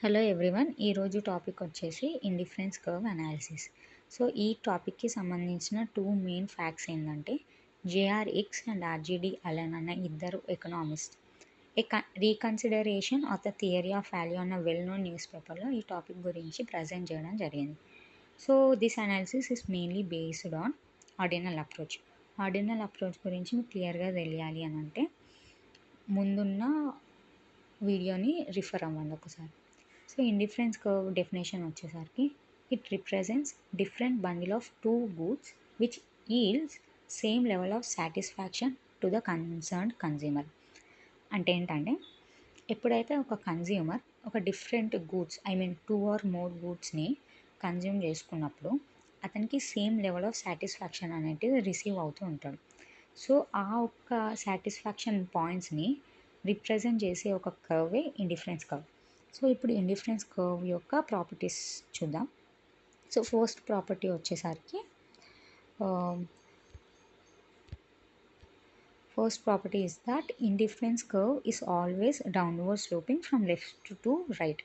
Hello everyone. ఈరోజు topic వచ్చేసి indifference curve analysis. So ఈ టాపిక్కి సంబంధించిన టూ మెయిన్ ఫ్యాక్ట్స్ ఏంటంటే జేఆర్ ఎక్స్ అండ్ ఆర్జీడి అలెన్ అన్న ఇద్దరు economist reconsideration of the theory of value అన్న వెల్ నోన్ న్యూస్ పేపర్లో ఈ టాపిక్ గురించి ప్రజెంట్ చేయడం జరిగింది. So this analysis is mainly based on ordinal approach. Ordinal approach గురించి మీకు క్లియర్గా తెలియాలి అని అంటే ముందున్న వీడియోని రిఫర్ అవ్వండి ఒకసారి. సో ఇండిఫరెన్స్ కర్వ్ డెఫినేషన్ వచ్చేసరికి it represents different bundle of two goods which yields same level of satisfaction to the concerned consumer. అంటే ఏంటంటే ఎప్పుడైతే ఒక కన్జ్యూమర్ ఒక different goods two or more గూడ్స్ని కన్జ్యూమ్ చేసుకున్నప్పుడు అతనికి సేమ్ లెవెల్ ఆఫ్ సాటిస్ఫాక్షన్ అనేది రిసీవ్ అవుతూ ఉంటాడు. సో ఆ ఒక్క సాటిస్ఫాక్షన్ పాయింట్స్ని రిప్రజెంట్ చేసే ఒక కర్వే ఇండిఫరెన్స్ కర్వ్. సో ఇప్పుడు ఇండిఫరెన్స్ కర్వ్ యొక్క ప్రాపర్టీస్ చూద్దాం. సో ఫస్ట్ ప్రాపర్టీ వచ్చేసరికి first property is that indifference curve is always downward sloping from left to right,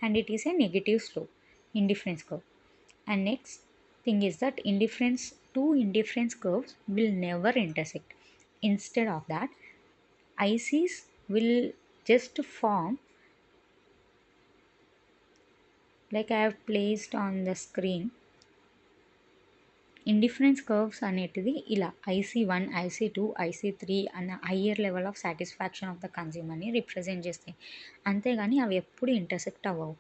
and it is a negative slope indifference curve. And next thing is that two indifference curves will never intersect. Instead of that, ICs will just form like I have placed on the screen. Indifference curves అనేటిది ఇలా IC1, IC2, IC3 అన్న higher level of satisfaction of the కన్జ్యూమర్ని represent చేస్తాయి. అంతేగాని అవి ఎప్పుడు intersect అవ్వవు.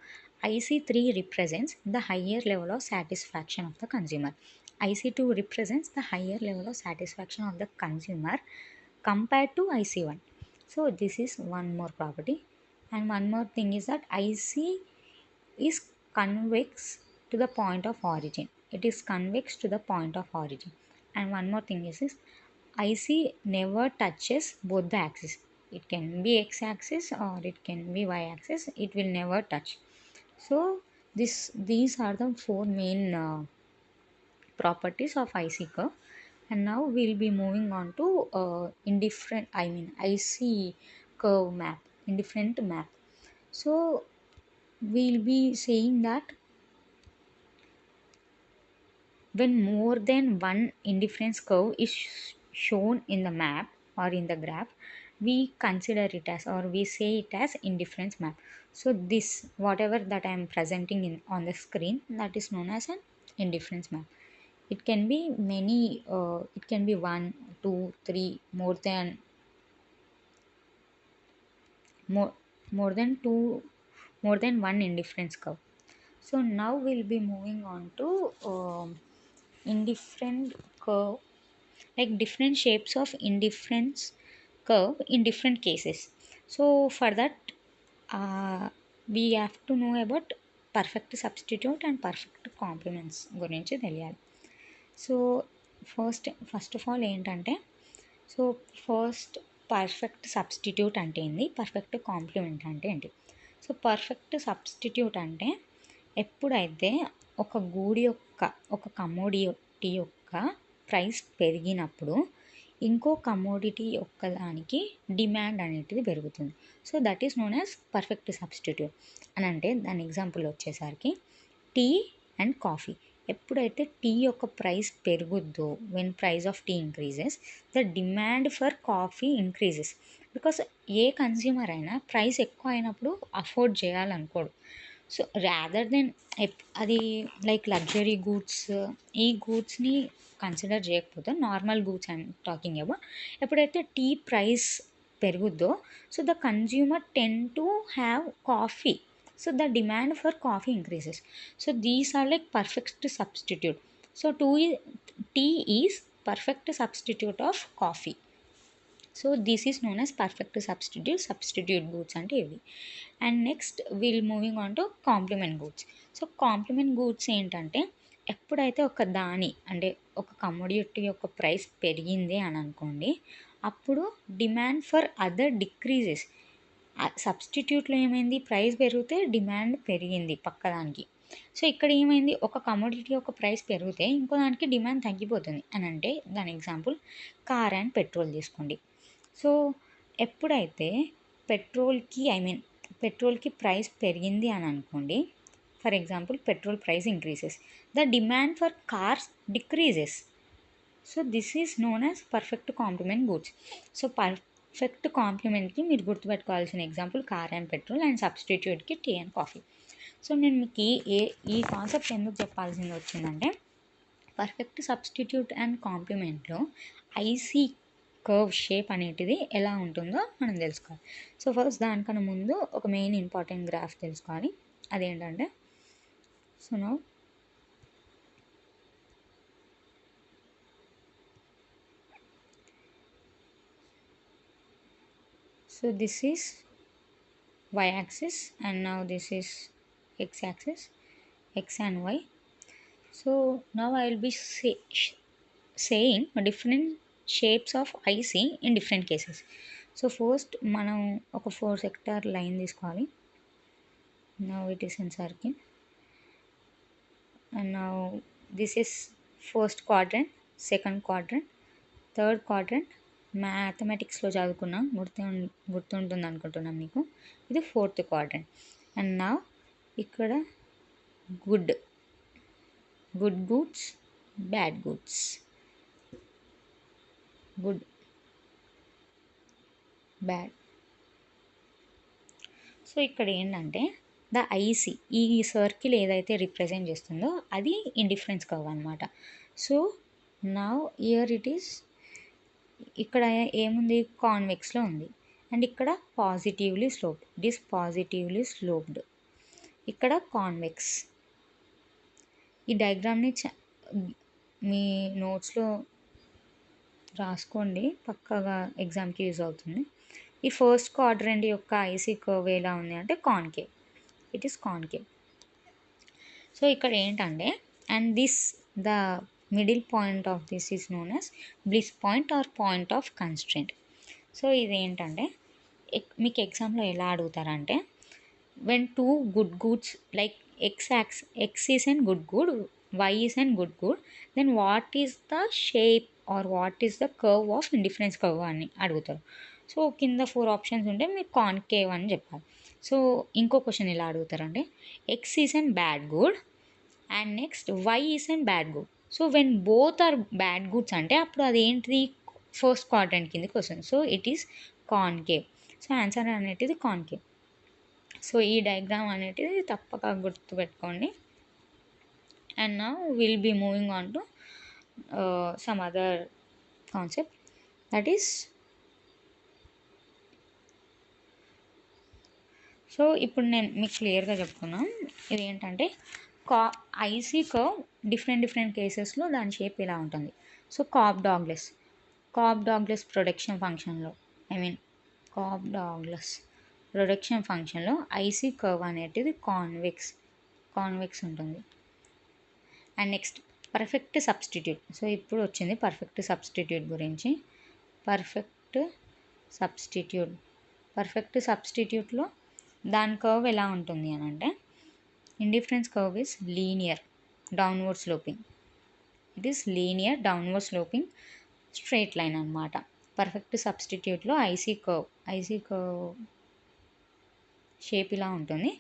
IC3 represents the higher level of satisfaction of the consumer. IC2 represents the higher level of satisfaction of the consumer compared to IC1. So this is one more property. And one more thing is that IC is convex to the point of origin. It is convex to the point of origin. And one more thing is IC never touches both the axes. It can be x-axis or it can be y-axis. It will never touch. So these are the four main properties of IC curve. And now we'll be moving on to IC curve map, indifferent map. So we'll be saying that when more than one indifference curve is shown in the map or in the graph, we consider it as, or we say it as, indifference map. So this whatever that I am presenting on the screen, that is known as an indifference map. It can be many, it can be 1, 2, 3, more than one indifference curve. So now we'll be moving on to indifferent curve, like different shapes of indifference curve in different cases. So for that we have to know about perfect substitute and perfect complements గురించి తెలియాలి. So first of all ఏంటంటే, so first perfect substitute అంటే ఏంటి, perfect complement అంటే ఏంటి. So perfect substitute అంటే ఎప్పుడైతే ఒక గూడి యొక్క, ఒక కమోడిటీ యొక్క ప్రైస్ పెరిగినప్పుడు ఇంకో కమోడిటీ యొక్క దానికి డిమాండ్ అనేది పెరుగుతుంది. So that is known as perfect substitute అని. అంటే దాని ఎగ్జాంపుల్ వచ్చేసరికి టీ అండ్ కాఫీ. ఎప్పుడైతే టీ యొక్క ప్రైస్ పెరుగుద్దో, when price of tea increases, the demand for coffee increases. Because a consumer అయినా ప్రైస్ ఎక్కువ అయినప్పుడు అఫోర్డ్ చేయాలనుకోడు. సో రాదర్ దెన్ అది లైక్ లగ్జరీ గూడ్స్, ఈ గూడ్స్ని కన్సిడర్ చేయకపోతే normal goods I'm talking about, ఎప్పుడైతే టీ ప్రైస్ పెరుగుద్దో, so the consumer tend to have coffee. So the demand for coffee increases. So these are like perfect substitute. So tea is perfect substitute of coffee. So this is known as perfect substitute goods అంటే ఇవి. And next we'll moving on to complement goods. So complement goods ఏంటంటే, ఎప్పుడైతే ఒక దాని అంటే ఒక commodity యొక్క price పెరిగింది అని అనుకోండి, అప్పుడు డిమాండ్ ఫర్ అదర్ డిక్రీజెస్. సబ్స్టిట్యూట్లో ఏమైంది, ప్రైస్ పెరిగితే డిమాండ్ పెరిగింది పక్కదానికి. సో ఇక్కడ ఏమైంది, ఒక కమోడిటీ యొక్క ప్రైస్ పెరిగితే ఇంకో దానికి డిమాండ్ తగ్గిపోతుంది అని. అంటే దాని ఎగ్జాంపుల్ కార్ అండ్ పెట్రోల్ తీసుకోండి. సో ఎప్పుడైతే పెట్రోల్కి పెట్రోల్కి ప్రైస్ పెరిగింది అని అనుకోండి, for example petrol price increases, the demand for cars decreases. So this is known as perfect complement goods. So perfect కాంప్లిమెంట్కి మీరు గుర్తుపెట్టుకోవాల్సిన example car and petrol, and సబ్స్టిట్యూట్కి టీ అండ్ కాఫీ. సో నేను మీకు ఈ కాన్సెప్ట్ ఎందుకు చెప్పాల్సింది వచ్చిందంటే, పర్ఫెక్ట్ సబ్స్టిట్యూట్ అండ్ కాంప్లిమెంట్లో ఐసీ కర్వ్ షేప్ అనేటిది ఎలా ఉంటుందో మనం తెలుసుకోవాలి. సో ఫస్ట్ దానికన్నా ముందు ఒక మెయిన్ ఇంపార్టెంట్ గ్రాఫ్ తెలుసుకోవాలి. అదేంటంటే, so now so this is y-axis and now this is x-axis, x and y. So now I will be saying different shapes of IC in different cases. So first మనం ఒక 4 sector line తీసుకోవాలి. Now it is in circle and now this is first quadrant, second quadrant, third quadrant. మ్యాథమెటిక్స్లో చదువుకున్నాం, గుర్తుంటుంది అనుకుంటున్నాం మీకు. ఇది fourth quadrant. And నా ఇక్కడ good goods, bad goods, good bad. So ఇక్కడ ఏంటంటే ద ఐసి, ఈ సర్కిల్ ఏదైతే రిప్రజెంట్ చేస్తుందో అది ఇండిఫరెన్స్ కర్వ్ అనమాట. So now year it is, ఇక్కడ ఏముంది, కాన్వెక్స్లో ఉంది. అండ్ ఇక్కడ పాజిటివ్లీ స్లోప్డ్, ఇట్ ఈస్ పాజిటివ్లీ స్లోప్డ్. ఇక్కడ కాన్వెక్స్. ఈ డయాగ్రామ్ని మీ నోట్స్లో రాసుకోండి, పక్కగా ఎగ్జామ్కి యూజ్ అవుతుంది. ఈ ఫస్ట్ క్వాడ్రంట్ యొక్క ఐసీ కర్వ్ ఎలా ఉంది అంటే concave, it is concave. So ఇక్కడ ఏంటంటే, and this the middle point of this is known as bliss point or point of constraint. So ఇదేంటంటే మీకు ఎగ్జామ్లో ఎలా అడుగుతారంటే, when two good goods like x is an good good, y is an good good, then what is the shape or what is the curve of indifference curve అని అడుగుతారు. So కింద 4 options ఉంటే మీరు కాన్కేవ్ అని చెప్పాలి. So ఇంకో question ఎలా అడుగుతారంటే, x is an bad good and next y is an bad good. So when both are bad goods అంటే అప్పుడు అదేంటిది, ఫస్ట్ క్వాడ్రంట్ కిందకి వస్తుంది. So it is concave. So answer అనేటిది కాన్కేవ్. సో ఈ డయాగ్రామ్ అనేటిది తప్పక గుర్తుపెట్టుకోండి. And now will be moving on to some other concept, that is, so ఇప్పుడు నేను మీకు క్లియర్గా చెప్తున్నాను. ఇది ఏంటంటే ఐసీ కర్వ్ డిఫరెంట్ కేసెస్లో దాని షేప్ ఇలా ఉంటుంది. సో కాప్ డాగ్లెస్ ప్రొడక్షన్ ఫంక్షన్లో, కాప్ డాగ్లెస్ ప్రొడక్షన్ ఫంక్షన్లో ఐసీ కర్వ్ అనేటిది కాన్వెక్స్ ఉంటుంది. And next perfect substitute. So ఇప్పుడు వచ్చింది పర్ఫెక్ట్ సబ్స్టిట్యూట్ గురించి. పర్ఫెక్ట్ సబ్స్టిట్యూట్లో దాని కర్వ్ ఎలా ఉంటుంది అని అంటే, indifference curve is linear downward sloping. It is linear downward sloping straight line అనమాట. పర్ఫెక్ట్ సబ్స్టిట్యూట్లో ఐసీ కర్వ్ షేప్ ఇలా ఉంటుంది.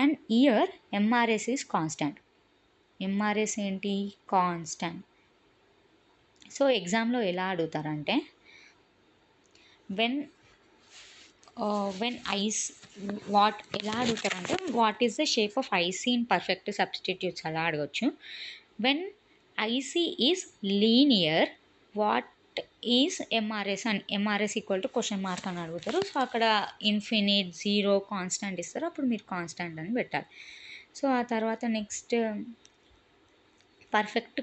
And year MRS is constant. MRS ఏంటి, కాన్స్టాంట్. సో ఎగ్జామ్లో ఎలా అడుగుతారంటే, వెన్ ఎలా అడుగుతారంటే, what is the shape of IC in perfect substitutes అలా అడగచ్చు. When IC is linear, what is MRS అని, MRS equal to question mark అని అడుగుతారు. సో అక్కడ ఇన్ఫినిట్, జీరో, కాన్స్టాంట్ ఇస్తారు, అప్పుడు మీరు కాన్స్టాంట్ అని పెట్టాలి. సో ఆ తర్వాత నెక్స్ట్ పర్ఫెక్ట్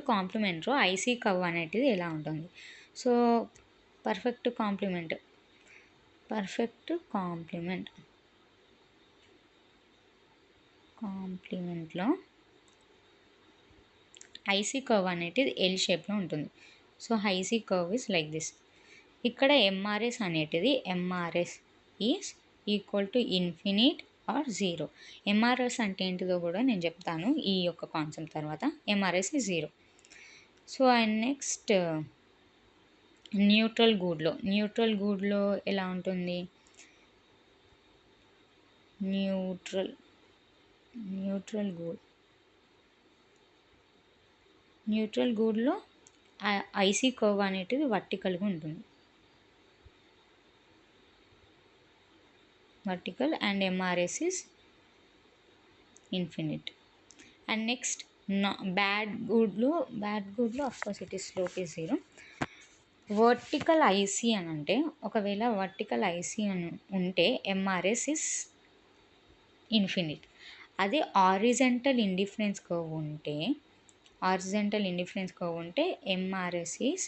కాంప్లిమెంట్లో ఐసీ కర్వ్ అనేటిది ఎలా ఉంటుంది. సో పర్ఫెక్ట్ కాంప్లిమెంట్లో ఐసీ కర్వ్ అనేటిది ఎల్ షేప్లో ఉంటుంది. So IC curve is like this. ఇక్కడ ఎంఆర్ఎస్ అనేటిది, MRS is equal to infinite or zero. MRS అంటే ఏంటిదో కూడా నేను చెప్తాను ఈ యొక్క కాన్సెప్ట్ తర్వాత. MRS is zero. So and next neutral గూడ్లో ఎలా ఉంటుంది, న్యూట్రల్ గూడ్లో ఐసీ కర్వ్ అనేటిది వర్టికల్గా ఉంటుంది. Vertical and MRS is infinite. And next bad గుడ్లో of course it is slope is 0. Vertical IC అని అంటే, ఒకవేళ వర్టికల్ ఐసీ అని ఉంటే ఎంఆర్ఎస్ ఇస్ ఇన్ఫినిట్. అదే హారిజంటల్ ఇండిఫరెన్స్ కర్వ్ ఉంటే ఎంఆర్ఎస్ ఈస్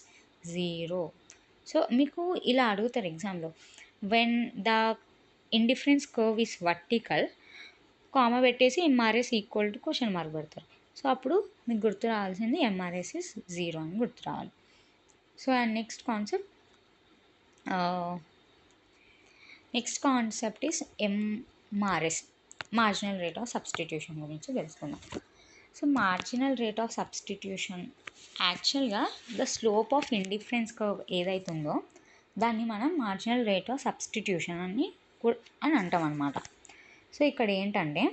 0. సో మీకు ఇలా అడుగుతారు ఎగ్జామ్లో, when the indifference curve is vertical, comma పెట్టేసి MRS equal to question mark పెడతారు. సో అప్పుడు మీకు గుర్తు రావాల్సింది ఎంఆర్ఎస్ ఇస్ 0 అని గుర్తు రావాలి. So and next concept is MRS, marginal rate of substitution గురించి తెలుసుకుందాం. So marginal rate of substitution యాక్చువల్గా the slope of indifference curve ఏదైతే ఉందో దాన్ని మనం మార్జినల్ రేట్ ఆఫ్ సబ్స్టిట్యూషన్ అని అంటాం అన్నమాట. సో ఇక్కడ ఏంటంటే,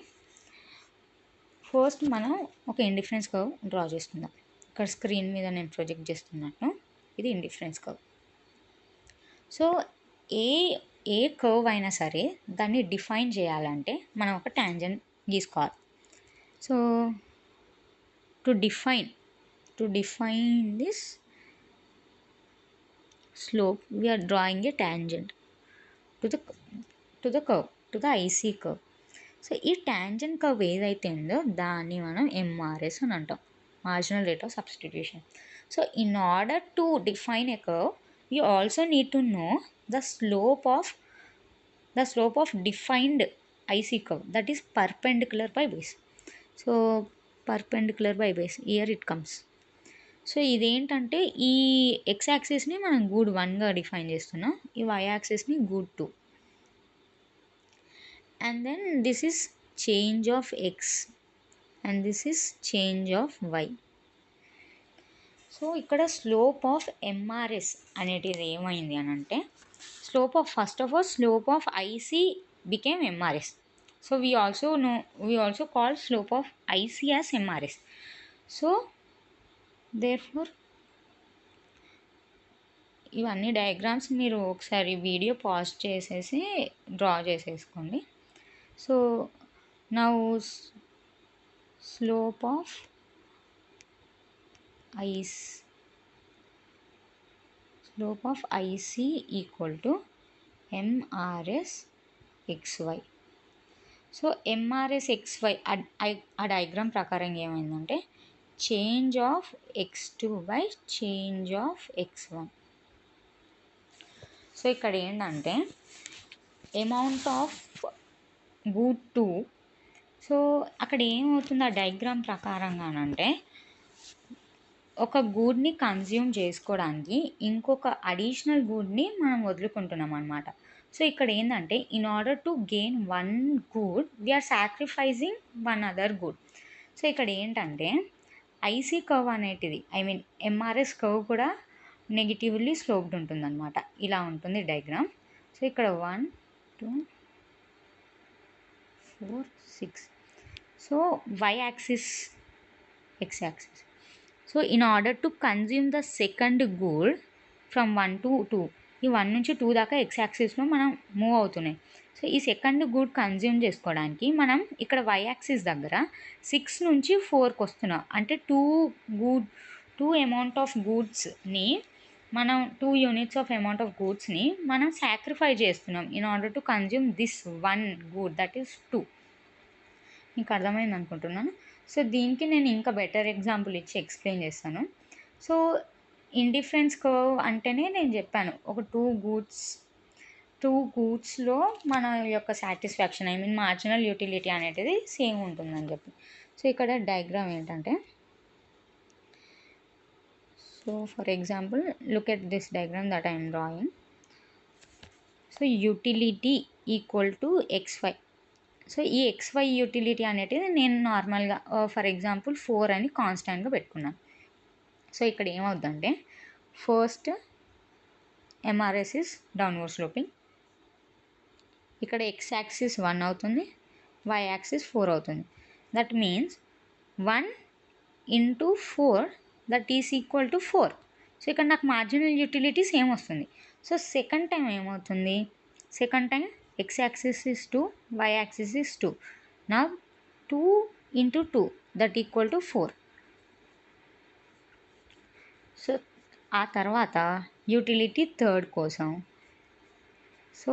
ఫస్ట్ మనం ఒక ఇండిఫరెన్స్ కర్వ్ డ్రా చేసుకుందాం. ఇక్కడ స్క్రీన్ మీద నేను ప్రొజెక్ట్ చేస్తున్నట్టు ఇది ఇండిఫరెన్స్ కర్వ్. సో ఏ కర్వ్ అయినా సరే దాన్ని డిఫైన్ చేయాలంటే మనం ఒక ట్యాంజెంట్ గీసుకోవాలి. So to define this slope we are drawing a tangent to the curve, to the IC curve. So ఈ ట్యాంజెంట్ కర్వ్ ఏదైతే ఉందో దాన్ని మనం ఎంఆర్ఎస్ అని అంటాం, marginal rate of substitution. So in order to define a curve you also need to know the slope of defined IC curve, that is perpendicular by base. So perpendicular by base, here it comes. So ఇదేంటంటే ఈ X యాక్సిస్ని మనం గూడ్ 1గా define చేస్తున్నాం, ఈ Y యాక్సిస్ని good 2. And then this is change of X and this is change of Y. So ఇక్కడ slope of MRS అనేటిది ఏమైంది అని అంటే, first of all slope of IC became MRS. So we also call slope of IC as MRS. So therefore ఇవన్నీ diagrams మీరు ఒకసారి video pause చేసేసి draw చేసేసుకోండి. So now slope of IC equal to MRS XY. So MRS XY ఆ diagram ప్రకారం ఏమైందంటే change of X2 by change of X1. So ఇక్కడ ఏంటంటే అమౌంట్ ఆఫ్ గూడ్ 2. సో అక్కడ ఏమవుతుంది ఆ డయాగ్రామ్ ప్రకారంగానంటే, ఒక గూడ్ని కన్జ్యూమ్ చేసుకోవడానికి ఇంకొక అడిషనల్ గూడ్ని మనం వదులుకుంటున్నాం అనమాట. సో ఇక్కడ ఏంటంటే, in order to gain 1 good we're sacrificing 1 other good. So ఇక్కడ ఏంటంటే ఐసీ కర్వ్ అనేటిది, ఎంఆర్ఎస్ కర్వ్ కూడా నెగిటివ్లీ స్లోప్డ్ ఉంటుంది అనమాట. ఇలా ఉంటుంది డయాగ్రామ్. సో ఇక్కడ 1 2 4 6. So Y axis, X axis. So in order to consume the second good from 1 to 2, ఈ 1 నుంచి 2 దాకా ఎక్స్ యాక్సిస్లో మనం మూవ్ అవుతున్నాయి. సో ఈ సెకండ్ గూడ్ కన్జ్యూమ్ చేసుకోవడానికి మనం ఇక్కడ వై యాక్సిస్ దగ్గర 6 నుంచి 4కి వస్తున్నాం. అంటే 2 అమౌంట్ ఆఫ్ గూడ్స్ని మనం 2 యూనిట్స్ ఆఫ్ అమౌంట్ ఆఫ్ గూడ్స్ని మనం సాక్రిఫైస్ చేస్తున్నాం in order to consume this 1 good, that is 2. మీకు అర్థమైంది అనుకుంటున్నాను. సో దీనికి నేను ఇంకా బెటర్ ఎగ్జాంపుల్ ఇచ్చి ఎక్స్ప్లెయిన్ చేస్తాను. సో ఇండిఫరెన్స్ కర్వ్ అంటేనే నేను చెప్పాను, ఒక 2 గూడ్స్లో మన యొక్క సాటిస్ఫాక్షన్, మార్జినల్ యూటిలిటీ అనేది సేమ్ ఉంటుందని చెప్పి. సో ఇక్కడ డయాగ్రామ్ ఏంటంటే, so for example look at this diagram that I'm drawing. So utility equal to XY. So ఈ XY యూటిలిటీ అనేటిది నేను నార్మల్గా ఫర్ ఎగ్జాంపుల్ 4 అని కాన్స్టాంట్గా పెట్టుకున్నాను. సో ఇక్కడ ఏమవుద్దంటే, first MRS is downward sloping, ఇక్కడ x యాక్సిస్ 1 అవుతుంది, y యాక్సిస్ 4 అవుతుంది. That means 1 into 4 that is equal to 4. So ఇక్కడ నాకు మార్జినల్ యూటిలిటీ సేమ్ వస్తుంది. సో సెకండ్ టైం ఏమవుతుంది, second time x axis is 2, y axis is 2. నా 2 into 2 that equal to 4. So ఆ తర్వాత utility third కోసం, so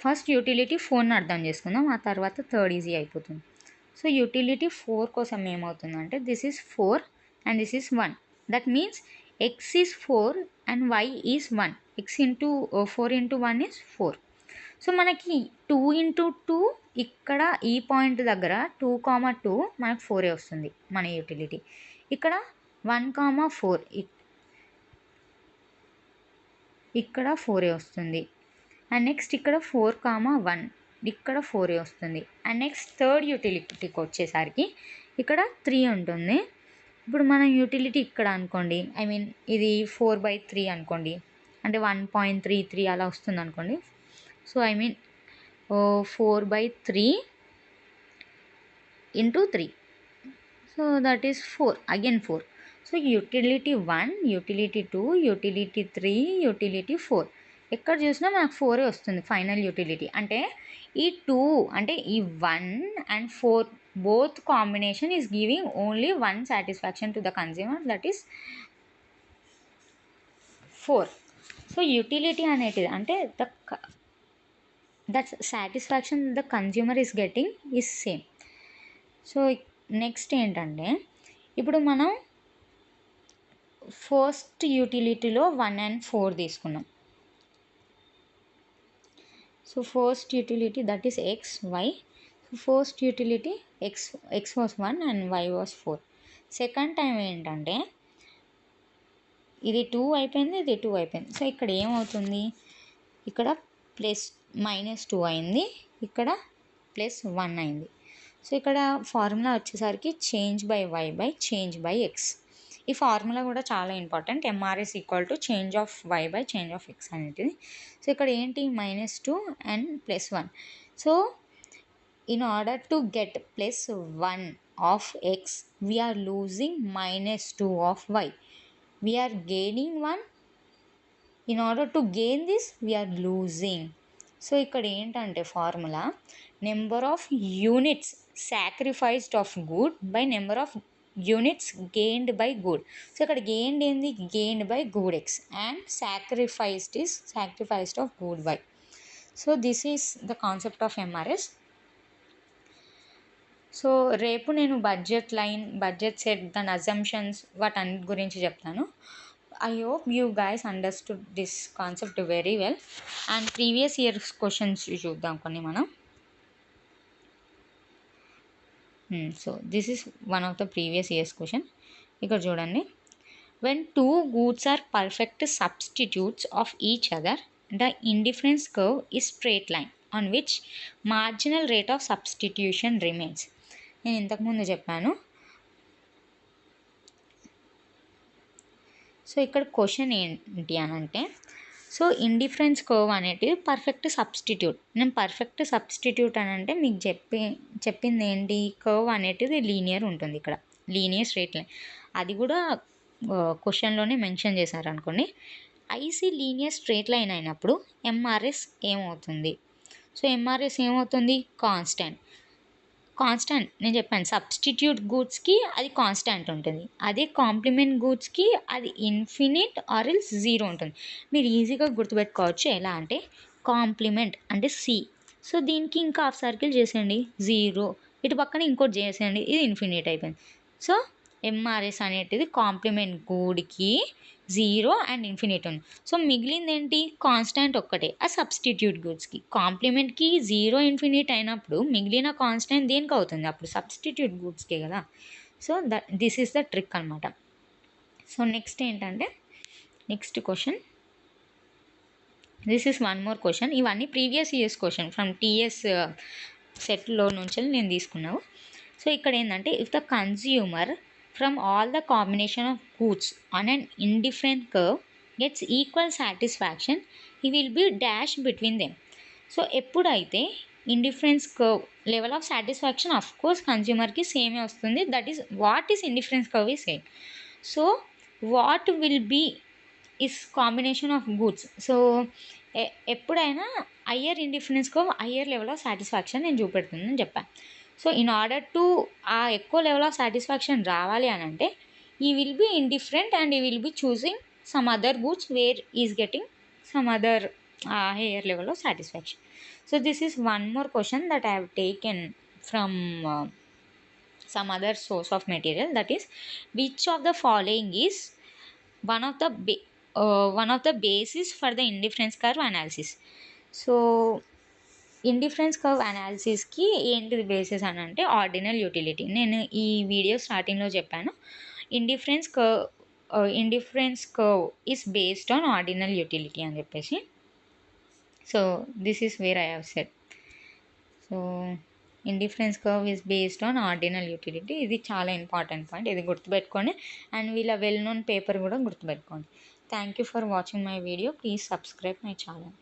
first utility 4ని అర్థం చేసుకుందాం, ఆ తర్వాత థర్డ్ ఈజీ అయిపోతుంది. సో యూటిలిటీ 4 కోసం ఏమవుతుందంటే this is 4 and this is 1. That means x is 4 and y is 1. x into 4 into 1 is 4. So మనకి 2 ఇంటూ 2 ఇక్కడ ఈ పాయింట్ దగ్గర 2,2 మనకు 4 వస్తుంది మన యూటిలిటీ. ఇక్కడ 1,4 ఇక్కడ 4 వస్తుంది. అండ్ నెక్స్ట్ ఇక్కడ 4,1 ఇక్కడ 4 వస్తుంది. అండ్ నెక్స్ట్ థర్డ్ యూటిలిటీకి వచ్చేసరికి ఇక్కడ 3 ఉంటుంది. ఇప్పుడు మనం యూటిలిటీ ఇక్కడ అనుకోండి, ఐ మీన్ ఇది 4/3 అనుకోండి, అంటే 1.33 అలా వస్తుంది అనుకోండి. So I mean 4/3 into 3, so that is 4, again 4. So utility 1, utility 2, utility 3, utility 4, ఎక్కడ చూసినా మనకు 4 వస్తుంది ఫైనల్ యూటిలిటీ. అంటే ఈ 2 అంటే ఈ 1 and 4 both combination is giving only 1 satisfaction to the consumer, that is 4. So utility అనేది అంటే that satisfaction the consumer is getting is same. So next ఏంటంటే ఇప్పుడు మనం ఫస్ట్ యూటిలిటీలో 1 and 4 తీసుకున్నాం. So first utility that is x, y. First utility x was 1 and y was 4. Second time ఏంటంటే ఇది 2 అయిపోయింది, ఇది 2 అయిపోయింది. సో ఇక్కడ ఏమవుతుంది, ఇక్కడ -2 అయింది, ఇక్కడ +1 అయింది. సో ఇక్కడ ఫార్ములా వచ్చేసరికి change by y by change by x. ఈ ఫార్ములా కూడా చాలా important, MRS equal to change of y by change of x అనేది. సో ఇక్కడ ఏంటి -2 and +1. So in order to get +1 of x, we are losing -2 of y. We are gaining 1. In order to gain this, we are losing. So ఇక్కడ ఏంటంటే formula number of units sacrificed of good by number of units gained by good. So ఇక్కడ gained ఏంది, gained by good x, and sacrificed is sacrificed of good y. So this is the concept of MRS. So రేపు నేను budget line, budget set, దాని assumptions వాటన్నిటి గురించి చెప్తాను. I hope you guys understood this concept very well. And previous years questions చూద్దాం కొన్ని మనం. So this is one of the previous years question. ఇక్కడ చూడండి, when two goods are perfect substitutes of each other, the indifference curve is straight line on which marginal rate of substitution remains. నేను ఇంతకుముందు చెప్పాను. So ఇక్కడ question ఏంటి అని అంటే, so indifference curve అనేది పర్ఫెక్ట్ సబ్స్టిట్యూట్. నేను పర్ఫెక్ట్ సబ్స్టిట్యూట్ అని అంటే మీకు చెప్పింది ఏంటి, కర్వ్ అనేది లీనియర్ ఉంటుంది, ఇక్కడ లీనియర్ స్ట్రైట్ లైన్. అది కూడా క్వశ్చన్లోనే మెన్షన్ చేశారు అనుకోండి. ఐసీ లీనియర్ స్ట్రైట్ లైన్ అయినప్పుడు ఎంఆర్ఎస్ ఏమవుతుంది, సో ఎంఆర్ఎస్ ఏమవుతుంది, కాన్స్టెంట్. నేను చెప్పాను సబ్స్టిట్యూట్ గూడ్స్కి అది కాన్స్టెంట్ ఉంటుంది, అదే కాంప్లిమెంట్ గూడ్స్కి అది ఇన్ఫినిట్ ఆర్ ఎల్స్ 0 ఉంటుంది. మీరు ఈజీగా గుర్తుపెట్టుకోవచ్చు ఎలా అంటే, కాంప్లిమెంట్ అంటే సి, సో దీనికి ఇంకా హాఫ్ సర్కిల్ చేసేయండి 0, ఇటు పక్కన ఇంకోటి చేసేయండి, ఇది ఇన్ఫినిట్ అయిపోయింది. సో ఎంఆర్ఎస్ అనేటిది కాంప్లిమెంట్ గూడ్కి 0 అండ్ ఇన్ఫినిట్ ఉంది. సో మిగిలింది ఏంటి, కాన్స్టెంట్ ఒక్కటే, ఆ సబ్స్టిట్యూట్ గూడ్స్కి. కాంప్లిమెంట్కి 0 ఇన్ఫినిట్ అయినప్పుడు మిగిలిన కాన్స్టెంట్ దేనికి అవుతుంది, అప్పుడు సబ్స్టిట్యూట్ గూడ్స్కే కదా. So this is the trick అనమాట. సో నెక్స్ట్ ఏంటంటే, next question, this is one more question. ఇవన్నీ previous years question from TS సెట్లో నుంచి నేను తీసుకున్నాను. సో ఇక్కడ ఏంటంటే, if the consumer from all the combination of goods on an indifferent curve gets equal satisfaction, he will be dash between them. So ఎప్పుడైతే indifference curve level of satisfaction of course కన్జ్యూమర్కి సేమే వస్తుంది. That is what is indifference curve is same. So what will be is combination of goods. So ఎప్పుడైనా higher indifference curve higher level of satisfaction నేను చూపెడుతుందని చెప్పాను. So in order to ఆ ఎక్కువ level of satisfaction రావాలి అని అంటే he will be indifferent and he will be choosing some other goods where is getting some other higher level of satisfaction. So this is one more question that I have taken from some other source of material, that is which of the following is one of the basis for the indifference curve analysis. So indifference curve అనాలిసిస్కి ఏంటిది basis అని అంటే ordinal utility. నేను ఈ video స్టార్టింగ్లో చెప్పాను indifference curve is based on ordinal utility అని చెప్పేసి. So this is where I have said. So indifference curve is based on ordinal utility. ఇది చాలా ఇంపార్టెంట్ పాయింట్, ఇది గుర్తుపెట్టుకోండి. అండ్ వీళ్ళ వెల్ నోన్ పేపర్ కూడా గుర్తుపెట్టుకోండి. Thank you for watching my video. Please subscribe my channel.